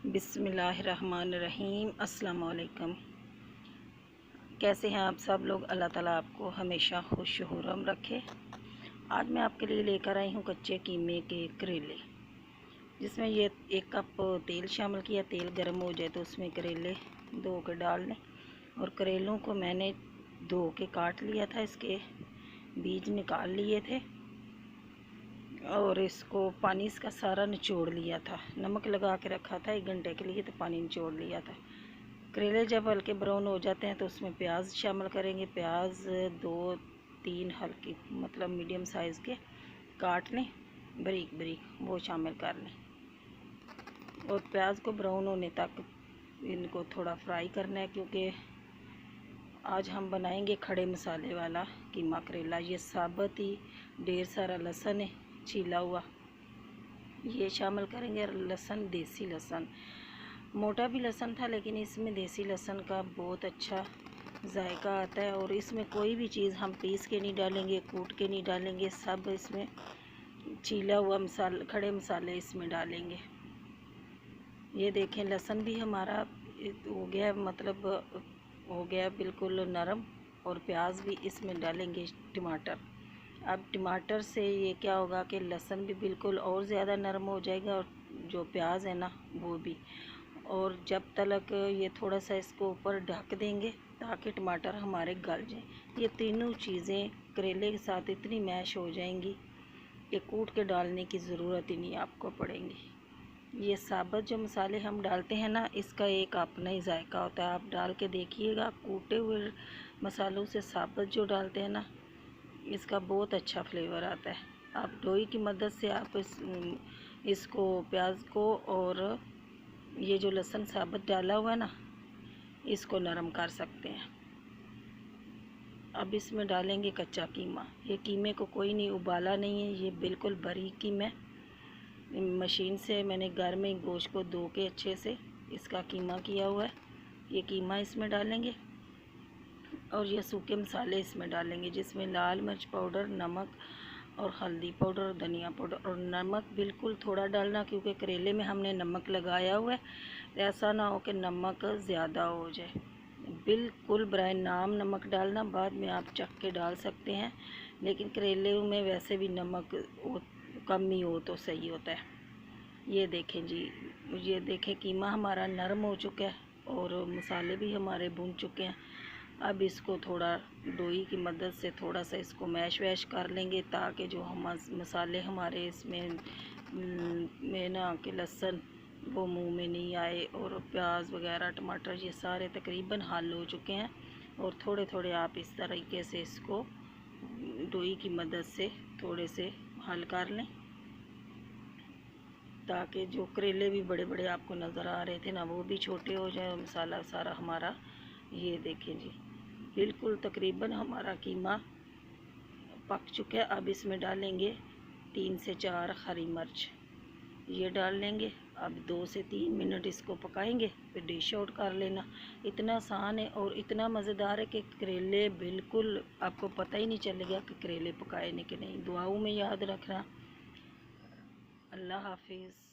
बिस्मिल्लाहिर्रहमानिर्रहीम। अस्सलाम वालेकुम। कैसे हैं आप सब लोग? अल्लाह ताला आपको हमेशा खुश खुर्रम रखे। आज मैं आपके लिए लेकर आई हूँ कच्चे कीमे के करेले, जिसमें ये 1 कप तेल शामिल किया। तेल गर्म हो जाए तो उसमें करेले धो के डाल लें। और करेलों को मैंने धो के काट लिया था, इसके बीज निकाल लिए थे और इसको पानी इसका सारा निचोड़ लिया था। नमक लगा के रखा था 1 घंटे के लिए, तो पानी निचोड़ लिया था। करेले जब हल्के ब्राउन हो जाते हैं तो उसमें प्याज शामिल करेंगे। प्याज 2-3 हल्के मतलब मीडियम साइज़ के काट लें, बारीक बारीक वो शामिल कर लें। और प्याज को ब्राउन होने तक इनको थोड़ा फ्राई करना है, क्योंकि आज हम बनाएंगे खड़े मसाले वाला कीमा करेला। ये साबुत ही ढेर सारा लहसुन है छीला हुआ, ये शामिल करेंगे। लहसुन देसी लहसुन, मोटा भी लहसुन था लेकिन इसमें देसी लहसुन का बहुत अच्छा जायका आता है। और इसमें कोई भी चीज़ हम पीस के नहीं डालेंगे, कूट के नहीं डालेंगे, सब इसमें छीला हुआ मसाला खड़े मसाले इसमें डालेंगे। ये देखें लहसुन भी हमारा हो गया, मतलब हो गया बिल्कुल नरम। और प्याज भी इसमें डालेंगे, टमाटर। अब टमाटर से ये क्या होगा कि लहसुन भी बिल्कुल और ज़्यादा नरम हो जाएगा, और जो प्याज है ना वो भी। और जब तक ये थोड़ा सा इसको ऊपर ढक देंगे ताकि टमाटर हमारे गल जाएं। ये तीनों चीज़ें करेले के साथ इतनी मैश हो जाएंगी कि कूट के डालने की ज़रूरत ही नहीं आपको पड़ेगी। ये साबुत जो मसाले हम डालते हैं ना, इसका एक अपना ही जायका होता है। आप डाल के देखिएगा, कूटे हुए मसालों से साबुत जो डालते हैं ना, इसका बहुत अच्छा फ्लेवर आता है। आप लोई की मदद से आप इसको प्याज को और ये जो लहसुन साबुत डाला हुआ है ना, इसको नरम कर सकते हैं। अब इसमें डालेंगे कच्चा कीमा। ये कीमे को कोई नहीं उबाला नहीं है, ये बिल्कुल बारीक कीमा। मशीन से मैंने घर में गोश्त को धो के अच्छे से इसका कीमा किया हुआ है। ये कीमा इसमें डालेंगे और ये सूखे मसाले इसमें डालेंगे, जिसमें लाल मिर्च पाउडर, नमक और हल्दी पाउडर, धनिया पाउडर। और नमक बिल्कुल थोड़ा डालना, क्योंकि करेले में हमने नमक लगाया हुआ है। ऐसा ना हो कि नमक ज़्यादा हो जाए। बिल्कुल बराए नाम नमक डालना, बाद में आप चख के डाल सकते हैं, लेकिन करेले में वैसे भी नमक कम ही हो तो सही होता है। ये देखें जी, ये देखें कीमा हमारा नरम हो चुका है और मसाले भी हमारे भून चुके हैं। अब इसको थोड़ा लोई की मदद से थोड़ा सा इसको मैश वैश कर लेंगे, ताकि जो हम मसाले हमारे इसमें में ना कि लहसुन वो मुंह में नहीं आए। और प्याज वगैरह टमाटर ये सारे तकरीबन हल हो चुके हैं। और थोड़े थोड़े आप इस तरीके से इसको लोई की मदद से थोड़े से हल कर लें, ताकि जो करेले भी बड़े बड़े आपको नज़र आ रहे थे ना, वो भी छोटे हो जाए। मसाला सारा हमारा, ये देखें जी, बिल्कुल तकरीबन हमारा कीमा पक चुका है। अब इसमें डालेंगे 3 से 4 हरी मिर्च, ये डाल लेंगे। अब 2 से 3 मिनट इसको पकाएंगे, फिर डिश आउट कर लेना। इतना आसान है और इतना मज़ेदार है कि करेले बिल्कुल आपको पता ही नहीं चलेगा कि करेले पकाए नहीं कि नहीं। दुआओं में याद रखना। अल्लाह हाफिज़।